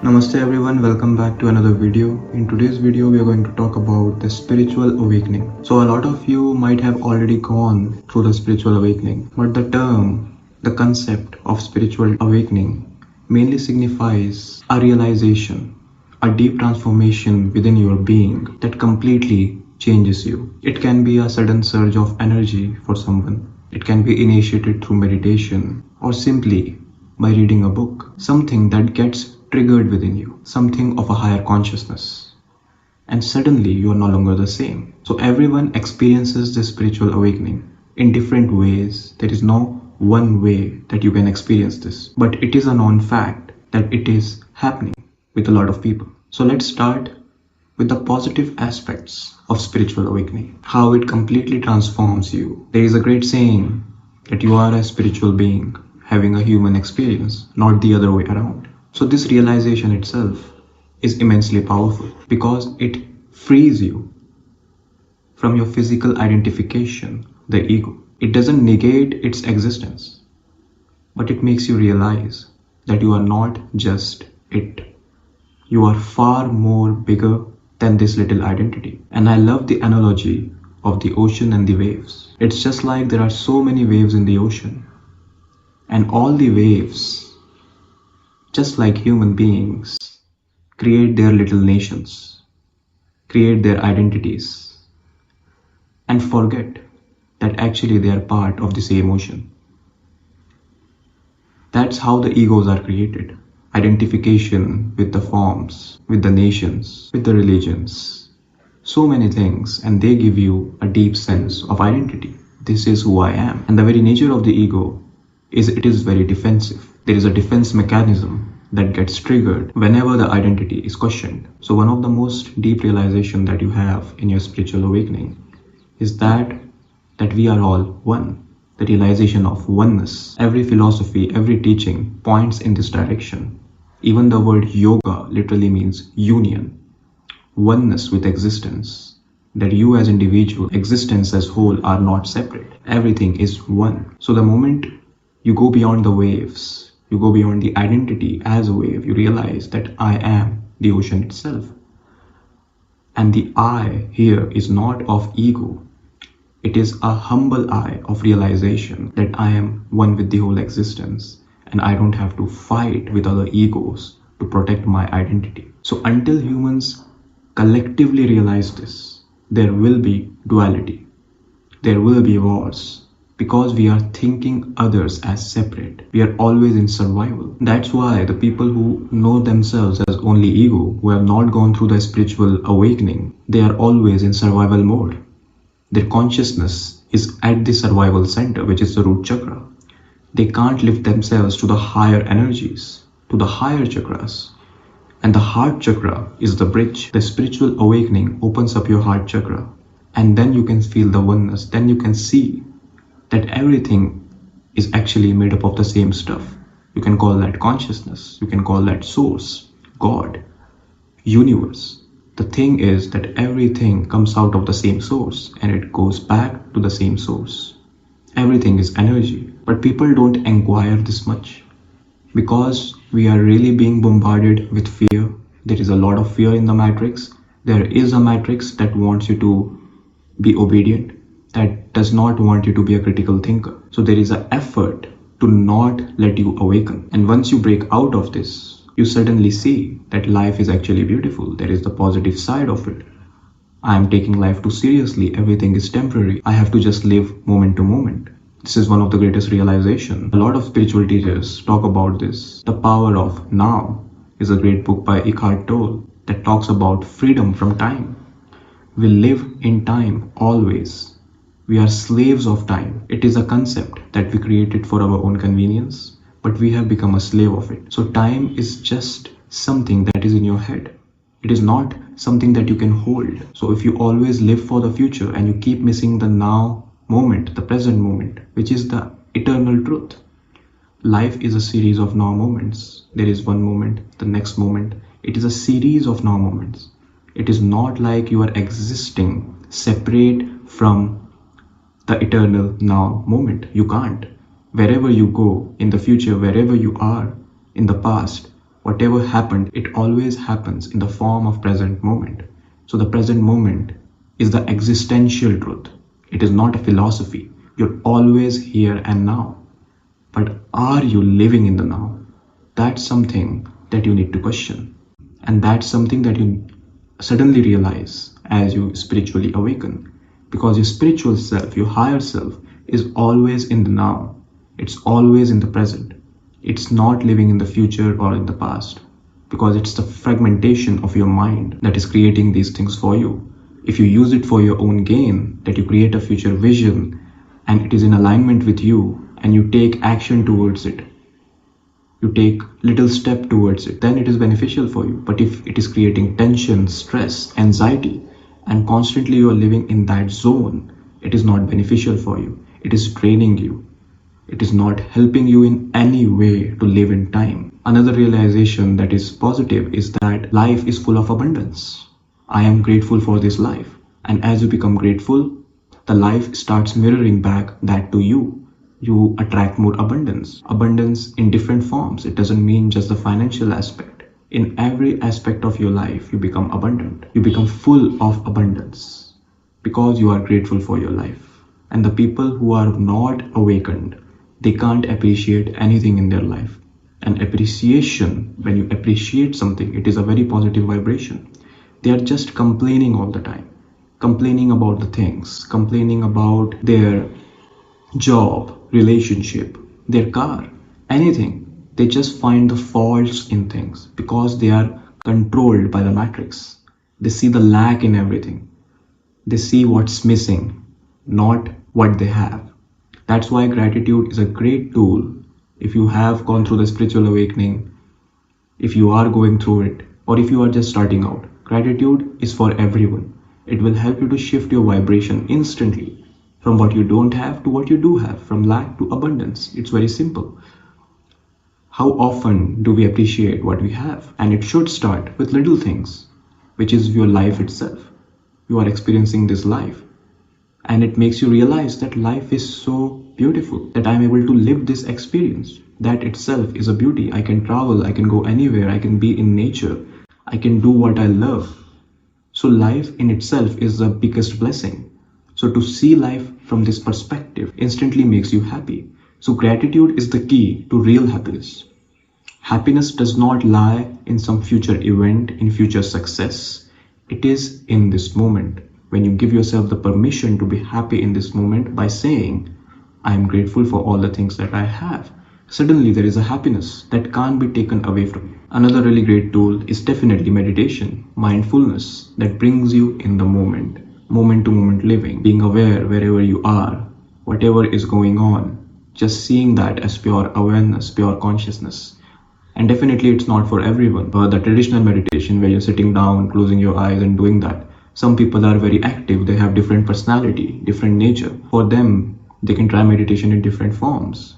Namaste everyone, welcome back to another video. In today's video, we are going to talk about the spiritual awakening. So a lot of you might have already gone through the spiritual awakening, but the concept of spiritual awakening mainly signifies a realization, a deep transformation within your being that completely changes you. It can be a sudden surge of energy for someone. It can be initiated through meditation or simply by reading a book, something that gets triggered within you, something of a higher consciousness. And suddenly you are no longer the same. So everyone experiences this spiritual awakening in different ways. There is no one way that you can experience this, but it is a known fact that it is happening with a lot of people. So let's start with the positive aspects of spiritual awakening, how it completely transforms you. There is a great saying that you are a spiritual being having a human experience, not the other way around. So this realization itself is immensely powerful because it frees you from your physical identification, the ego. It doesn't negate its existence, but it makes you realize that you are not just it. You are far more bigger than this little identity. And I love the analogy of the ocean and the waves. It's just like there are so many waves in the ocean, and all the waves, just like human beings, create their little nations, create their identities, and forget that actually they are part of the same ocean. That's how the egos are created. Identification with the forms, with the nations, with the religions, so many things, and they give you a deep sense of identity. This is who I am. And the very nature of the ego is it is very defensive. There is a defense mechanism that gets triggered whenever the identity is questioned. So one of the most deep realization that you have in your spiritual awakening is that we are all one. The realization of oneness. Every philosophy, every teaching points in this direction. Even the word yoga literally means union, oneness with existence. That you as individual, existence as whole are not separate. Everything is one. So the moment you go beyond the waves, you go beyond the identity as a wave, you realize that I am the ocean itself. And the I here is not of ego. It is a humble I of realization that I am one with the whole existence and I don't have to fight with other egos to protect my identity. So until humans collectively realize this, there will be duality. There will be wars. Because we are thinking others as separate, we are always in survival. That's why the people who know themselves as only ego, who have not gone through the spiritual awakening, they are always in survival mode. Their consciousness is at the survival center, which is the root chakra. They can't lift themselves to the higher energies, to the higher chakras. And the heart chakra is the bridge. The spiritual awakening opens up your heart chakra, and then you can feel the oneness. Then you can see that everything is actually made up of the same stuff. You can call that consciousness, you can call that source, God, universe. The thing is that everything comes out of the same source and it goes back to the same source. Everything is energy, but people don't inquire this much because we are really being bombarded with fear. There is a lot of fear in the matrix. There is a matrix that wants you to be obedient, that does not want you to be a critical thinker. So there is an effort to not let you awaken. And once you break out of this, you suddenly see that life is actually beautiful. There is the positive side of it. I am taking life too seriously. Everything is temporary. I have to just live moment to moment. This is one of the greatest realizations. A lot of spiritual teachers talk about this. The Power of Now is a great book by Eckhart Tolle that talks about freedom from time. We live in time always. We are slaves of time. It is a concept that we created for our own convenience, but we have become a slave of it. So time is just something that is in your head. It is not something that you can hold. So if you always live for the future and you keep missing the now moment, the present moment, which is the eternal truth. Life is a series of now moments. There is one moment, the next moment. It is a series of now moments. It is not like you are existing separate from the eternal now moment. You can't. Wherever you go in the future, wherever you are in the past, Whatever happened, it always happens in the form of present moment. So the present moment is the existential truth. It is not a philosophy. You're always here and now. But are you living in the now? That's something that you need to question. And that's something that you suddenly realize as you spiritually awaken. Because your spiritual self, your higher self, is always in the now. It's always in the present. It's not living in the future or in the past. Because it's the fragmentation of your mind that is creating these things for you. If you use it for your own gain, that you create a future vision and it is in alignment with you and you take action towards it, you take little step towards it, then it is beneficial for you. But if it is creating tension, stress, anxiety, and constantly you are living in that zone, it is not beneficial for you. It is draining you. It is not helping you in any way to live in time. Another realization that is positive is that life is full of abundance. I am grateful for this life. And as you become grateful, the life starts mirroring back that to you. You attract more abundance. Abundance in different forms. It doesn't mean just the financial aspect. In every aspect of your life, you become abundant. You become full of abundance because you are grateful for your life. And the people who are not awakened, they can't appreciate anything in their life. And appreciation, when you appreciate something, it is a very positive vibration. They are just complaining all the time, complaining about the things, complaining about their job, relationship, their car, anything. They just find the faults in things because they are controlled by the matrix. They see the lack in everything. They see what's missing, not what they have. That's why gratitude is a great tool. If you have gone through the spiritual awakening, if you are going through it, or if you are just starting out, gratitude is for everyone. It will help you to shift your vibration instantly from what you don't have to what you do have, from lack to abundance. It's very simple. How often do we appreciate what we have? And it should start with little things, which is your life itself. You are experiencing this life, and it makes you realize that life is so beautiful, that I'm able to live this experience. That itself is a beauty. I can travel, I can go anywhere, I can be in nature, I can do what I love. So life in itself is the biggest blessing. So to see life from this perspective instantly makes you happy. So gratitude is the key to real happiness. Happiness does not lie in some future event, in future success. It is in this moment. When you give yourself the permission to be happy in this moment by saying, I am grateful for all the things that I have, suddenly there is a happiness that can't be taken away from you. Another really great tool is definitely meditation, mindfulness that brings you in the moment to moment living, being aware wherever you are, whatever is going on, just seeing that as pure awareness, pure consciousness. And definitely it's not for everyone. But the traditional meditation where you're sitting down, closing your eyes and doing that, some people are very active, they have different personality, different nature. For them, they can try meditation in different forms.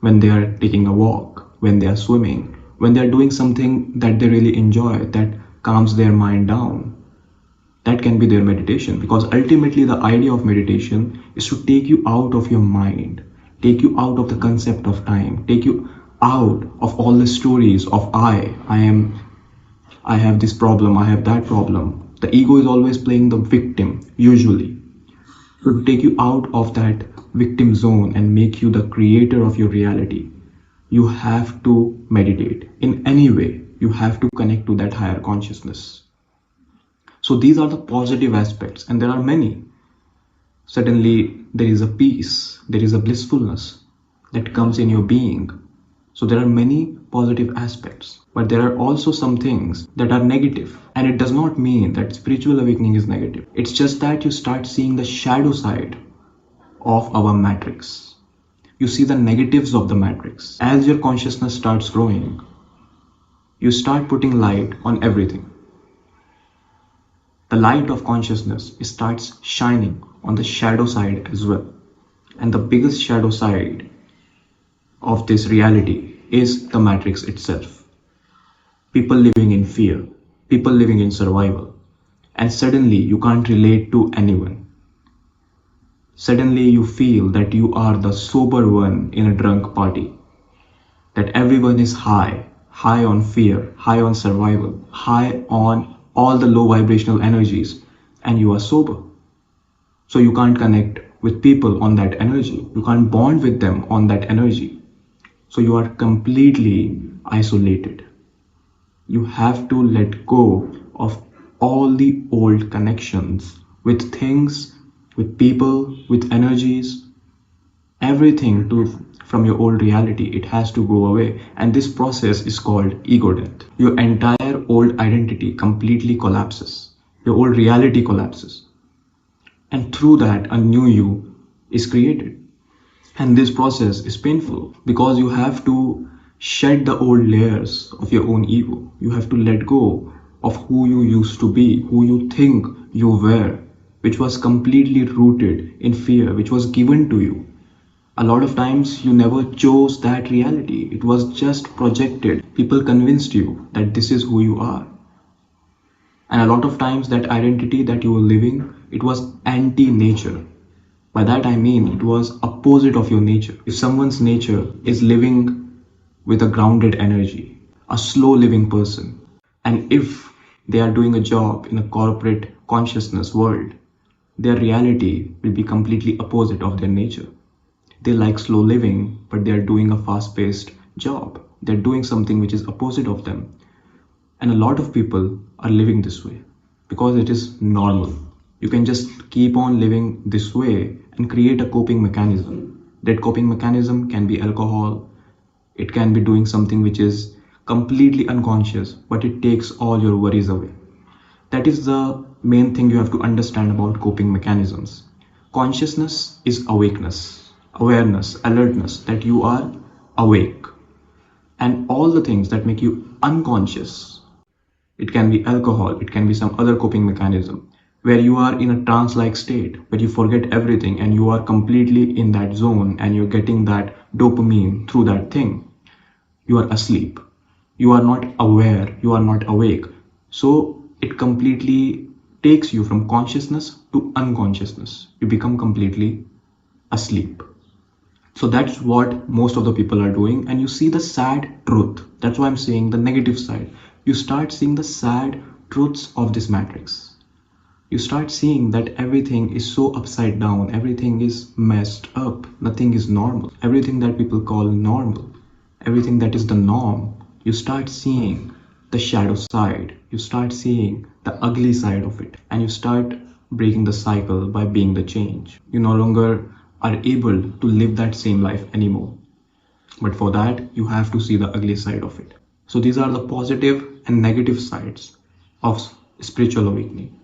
When they are taking a walk, when they are swimming, when they are doing something that they really enjoy, that calms their mind down, that can be their meditation. Because ultimately the idea of meditation is to take you out of your mind, take you out of the concept of time, take you out of all the stories of I have this problem, I have that problem. The ego is always playing the victim, usually. So to take you out of that victim zone and make you the creator of your reality, you have to meditate. In any way, you have to connect to that higher consciousness. So these are the positive aspects, and there are many. Suddenly, there is a peace, there is a blissfulness that comes in your being. So there are many positive aspects, but there are also some things that are negative. And it does not mean that spiritual awakening is negative. It's just that you start seeing the shadow side of our matrix. You see the negatives of the matrix. As your consciousness starts growing, you start putting light on everything. The light of consciousness starts shining on the shadow side as well. And the biggest shadow side of this reality is the matrix itself. People living in fear, people living in survival, and suddenly you can't relate to anyone. Suddenly you feel that you are the sober one in a drunk party, that everyone is high high on fear, high on survival, high on all the low vibrational energies, and you are sober. So you can't connect with people on that energy. You can't bond with them on that energy. So you are completely isolated. You have to let go of all the old connections with things, with people, with energies, everything to from your old reality. It has to go away, and this process is called ego death. Your entire old identity completely collapses. Your old reality collapses, and through that a new you is created. And this process is painful because you have to shed the old layers of your own ego. You have to let go of who you used to be, who you think you were, which was completely rooted in fear, which was given to you. A lot of times you never chose that reality, it was just projected. People convinced you that this is who you are. And a lot of times that identity that you were living, it was anti-nature. By that I mean it was opposite of your nature. If someone's nature is living with a grounded energy, a slow living person, and if they are doing a job in a corporate consciousness world, their reality will be completely opposite of their nature. They like slow living, but they are doing a fast-paced job. They're doing something which is opposite of them. And a lot of people are living this way because it is normal. You can just keep on living this way and create a coping mechanism. That coping mechanism can be alcohol, it can be doing something which is completely unconscious, but it takes all your worries away. That is the main thing you have to understand about coping mechanisms. Consciousness is awakeness, awareness, alertness, that you are awake. And all the things that make you unconscious, it can be alcohol, it can be some other coping mechanism, where you are in a trance-like state, where you forget everything and you are completely in that zone and you're getting that dopamine through that thing. You are asleep. You are not aware, you are not awake. So it completely takes you from consciousness to unconsciousness. You become completely asleep. So that's what most of the people are doing, and you see the sad truth. That's why I'm saying the negative side. You start seeing the sad truths of this matrix. You start seeing that everything is so upside down, everything is messed up, nothing is normal. Everything that people call normal, everything that is the norm, you start seeing the shadow side, you start seeing the ugly side of it, and you start breaking the cycle by being the change. You no longer are able to live that same life anymore. But for that, you have to see the ugly side of it. So these are the positive and negative sides of spiritual awakening.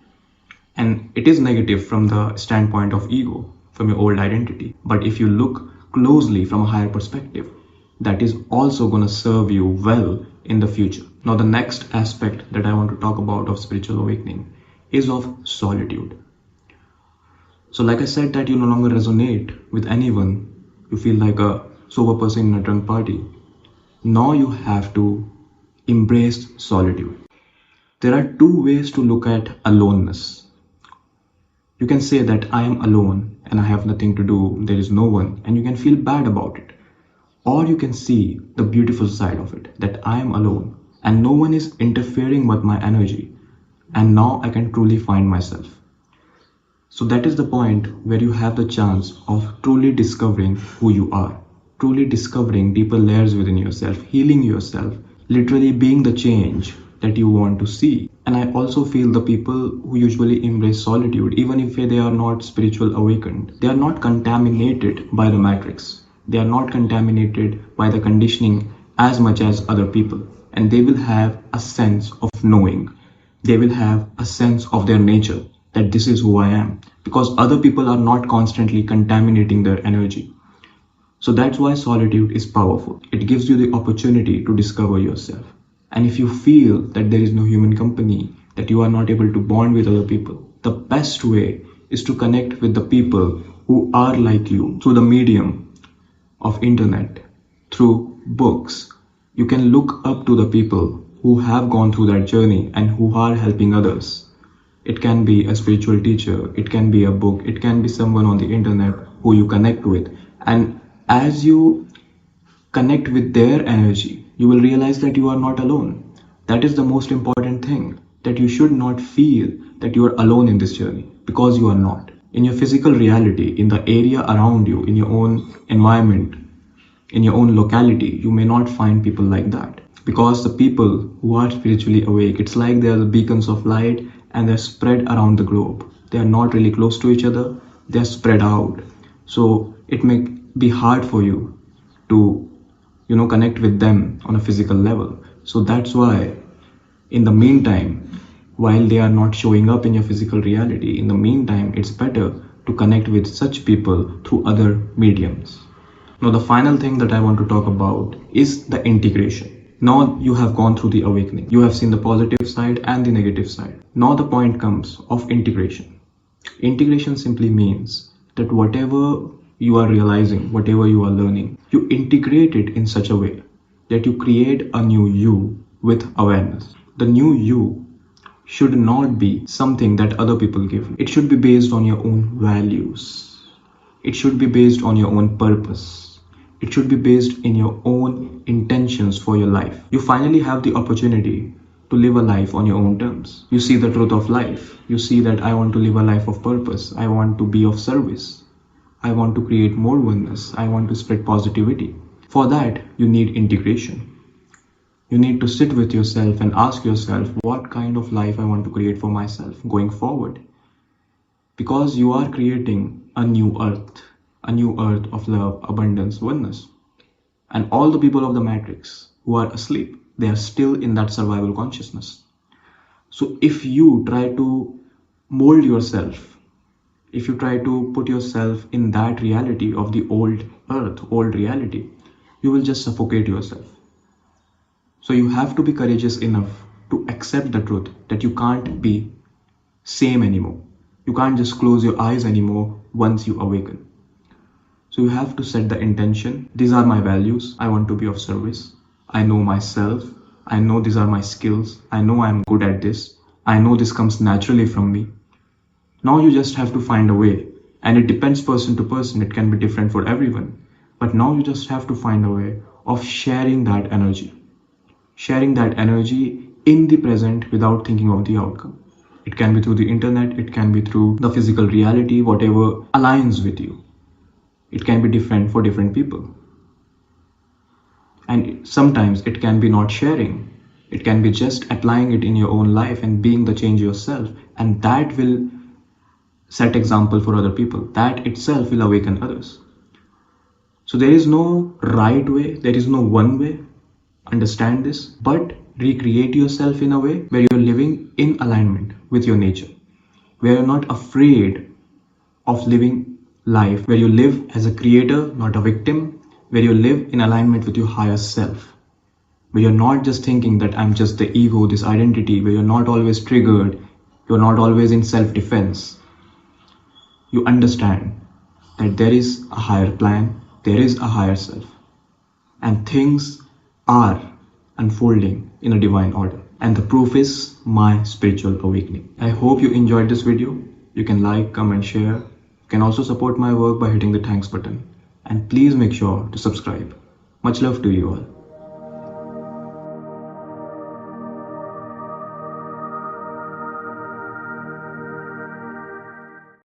And it is negative from the standpoint of ego, from your old identity. But if you look closely from a higher perspective, that is also going to serve you well in the future. Now, the next aspect that I want to talk about of spiritual awakening is of solitude. So like I said, that you no longer resonate with anyone, you feel like a sober person in a drunk party. Now you have to embrace solitude. There are two ways to look at aloneness. You can say that I am alone and I have nothing to do, there is no one, and you can feel bad about it. Or you can see the beautiful side of it, that I am alone and no one is interfering with my energy, and now I can truly find myself. So that is the point where you have the chance of truly discovering who you are, truly discovering deeper layers within yourself, healing yourself, literally being the change that you want to see. And I also feel the people who usually embrace solitude, even if they are not spiritual awakened, they are not contaminated by the matrix. They are not contaminated by the conditioning as much as other people. And they will have a sense of knowing. They will have a sense of their nature, that this is who I am, because other people are not constantly contaminating their energy. So that's why solitude is powerful. It gives you the opportunity to discover yourself. And if you feel that there is no human company, that you are not able to bond with other people, the best way is to connect with the people who are like you through the medium of internet, through books. You can look up to the people who have gone through that journey and who are helping others. It can be a spiritual teacher, it can be a book, it can be someone on the internet who you connect with. And as you connect with their energy, You will realize that you are not alone. That is the most important thing, that you should not feel that you are alone in this journey, because you are not. In your physical reality, in the area around you, in your own environment, in your own locality, you may not find people like that. Because the people who are spiritually awake, it's like they are the beacons of light and they're spread around the globe. They are not really close to each other, they're spread out. So it may be hard for you to, connect with them on a physical level. So that's why, in the meantime, while they are not showing up in your physical reality, in the meantime, it's better to connect with such people through other mediums. Now, the final thing that I want to talk about is the integration. Now you have gone through the awakening. You have seen the positive side and the negative side. Now the point comes of integration. Integration simply means that whatever you are realizing, whatever you are learning, you integrate it in such a way that you create a new you with awareness. The new you should not be something that other people give you. It should be based on your own values. It should be based on your own purpose. It should be based in your own intentions for your life. You finally have the opportunity to live a life on your own terms. You see the truth of life. You see that I want to live a life of purpose. I want to be of service. I want to create more oneness. I want to spread positivity. For that, you need integration. You need to sit with yourself and ask yourself what kind of life I want to create for myself going forward. Because you are creating a new earth of love, abundance, oneness. And all the people of the matrix who are asleep, they are still in that survival consciousness. So if you try to mold yourself, if you try to put yourself in that reality of the old earth, old reality, you will just suffocate yourself. So you have to be courageous enough to accept the truth that you can't be same anymore. You can't just close your eyes anymore once you awaken. So you have to set the intention. These are my values. I want to be of service. I know myself. I know these are my skills. I know I'm good at this. I know this comes naturally from me. Now you just have to find a way. And it depends person to person. It can be different for everyone. But now you just have to find a way of sharing that energy. Sharing that energy in the present without thinking of the outcome. It can be through the internet, it can be through the physical reality, whatever aligns with you. It can be different for different people. And sometimes it can be not sharing. It can be just applying it in your own life and being the change yourself. And that will set example for other people. That itself will awaken others. So there is no right way, there is no one way. Understand this, but recreate yourself in a way where you're living in alignment with your nature, where you're not afraid of living life, where you live as a creator, not a victim, where you live in alignment with your higher self, where you're not just thinking that I'm just the ego, this identity, where you're not always triggered, you're not always in self-defense. You understand that there is a higher plan, there is a higher self, and things are unfolding in a divine order. And the proof is my spiritual awakening. I hope you enjoyed this video. You can like, comment, share. You can also support my work by hitting the thanks button. And please make sure to subscribe. Much love to you all.